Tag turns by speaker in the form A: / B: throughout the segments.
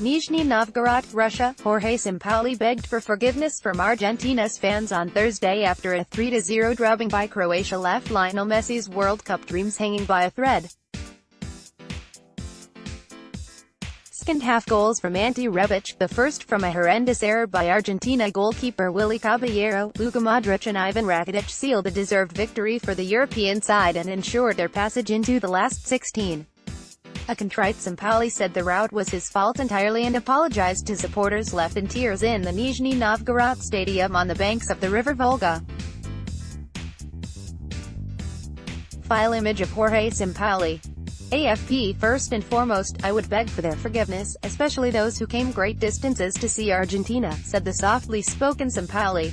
A: Nizhniy Novgorod, Russia. Jorge Sampaoli begged for forgiveness from Argentina's fans on Thursday after a 3-0 drubbing by Croatia left Lionel Messi's World Cup dreams hanging by a thread. Second-half goals from Ante Rebic, the first from a horrendous error by Argentina goalkeeper Willy Caballero, Luka Modric and Ivan Rakitic sealed a deserved victory for the European side and ensured their passage into the last 16. A contrite Sampaoli said the rout was his fault entirely and apologized to supporters left in tears in the Nizhniy Novgorod stadium on the banks of the river Volga. File image of Jorge Sampaoli. AFP. First and foremost, I would beg for their forgiveness, especially those who came great distances to see Argentina, said the softly spoken Sampaoli.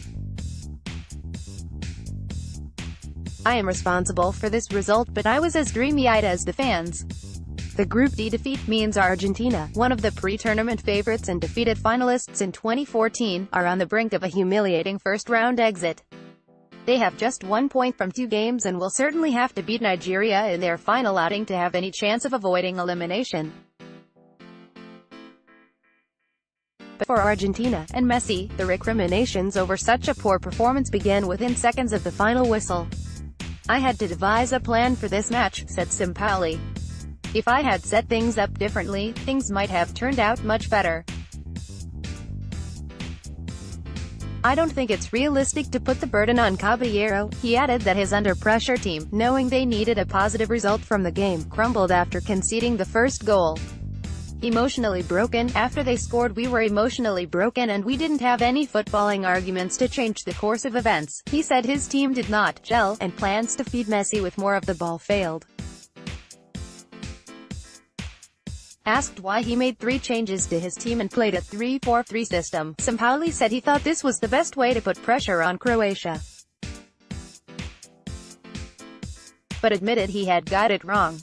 A: I am responsible for this result, but I was as dreamy-eyed as the fans. The Group D defeat means Argentina, one of the pre-tournament favorites and defeated finalists in 2014, are on the brink of a humiliating first-round exit. They have just 1 point from 2 games and will certainly have to beat Nigeria in their final outing to have any chance of avoiding elimination. But for Argentina and Messi, the recriminations over such a poor performance began within seconds of the final whistle. I had to devise a plan for this match, said Sampaoli. If I had set things up differently, things might have turned out much better. I don't think it's realistic to put the burden on Caballero. He added that his under-pressure team, knowing they needed a positive result from the game, crumbled after conceding the first goal. Emotionally broken. After they scored, we were emotionally broken and we didn't have any footballing arguments to change the course of events. He said his team did not gel, and plans to feed Messi with more of the ball failed. Asked why he made 3 changes to his team and played a 3-4-3 system, Sampaoli said he thought this was the best way to put pressure on Croatia, but admitted he had got it wrong.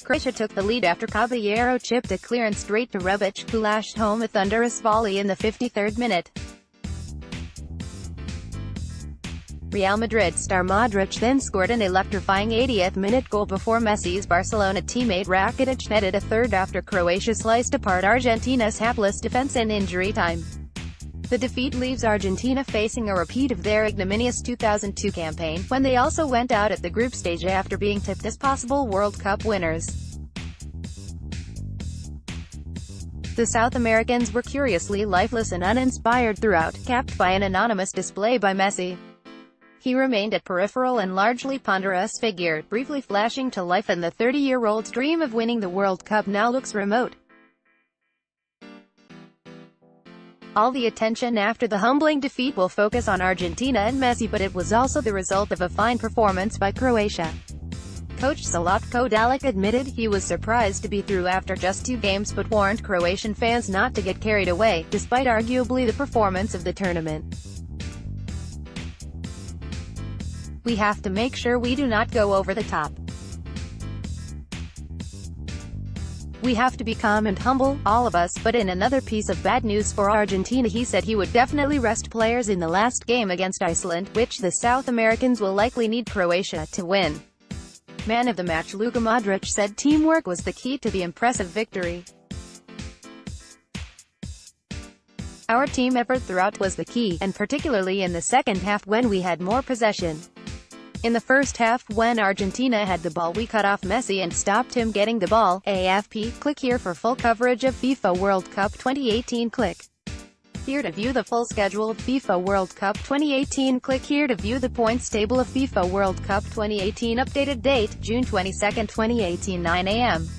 A: Croatia took the lead after Caballero chipped a clearance straight to Rebic, who lashed home a thunderous volley in the 53rd minute. Real Madrid star Modric then scored an electrifying 80th minute goal before Messi's Barcelona teammate Rakitic netted a third after Croatia sliced apart Argentina's hapless defense in injury time. The defeat leaves Argentina facing a repeat of their ignominious 2002 campaign, when they also went out at the group stage after being tipped as possible World Cup winners. The South Americans were curiously lifeless and uninspired throughout, capped by an anonymous display by Messi. He remained a peripheral and largely ponderous figure, briefly flashing to life, and the 30-year-old's dream of winning the World Cup now looks remote. All the attention after the humbling defeat will focus on Argentina and Messi, but it was also the result of a fine performance by Croatia. Coach Zlatko Dalic admitted he was surprised to be through after just 2 games, but warned Croatian fans not to get carried away, despite arguably the performance of the tournament. We have to make sure we do not go over the top. We have to be calm and humble, all of us. But in another piece of bad news for Argentina, he said he would definitely rest players in the last game against Iceland, which the South Americans will likely need Croatia to win. Man of the match Luka Modric said teamwork was the key to the impressive victory. Our team effort throughout was the key, and particularly in the second half when we had more possession. In the first half, when Argentina had the ball, we cut off Messi and stopped him getting the ball. AFP. Click here for full coverage of FIFA World Cup 2018. Click here to view the full schedule of FIFA World Cup 2018. Click here to view the points table of FIFA World Cup 2018. Updated date, June 22, 2018, 9 a.m.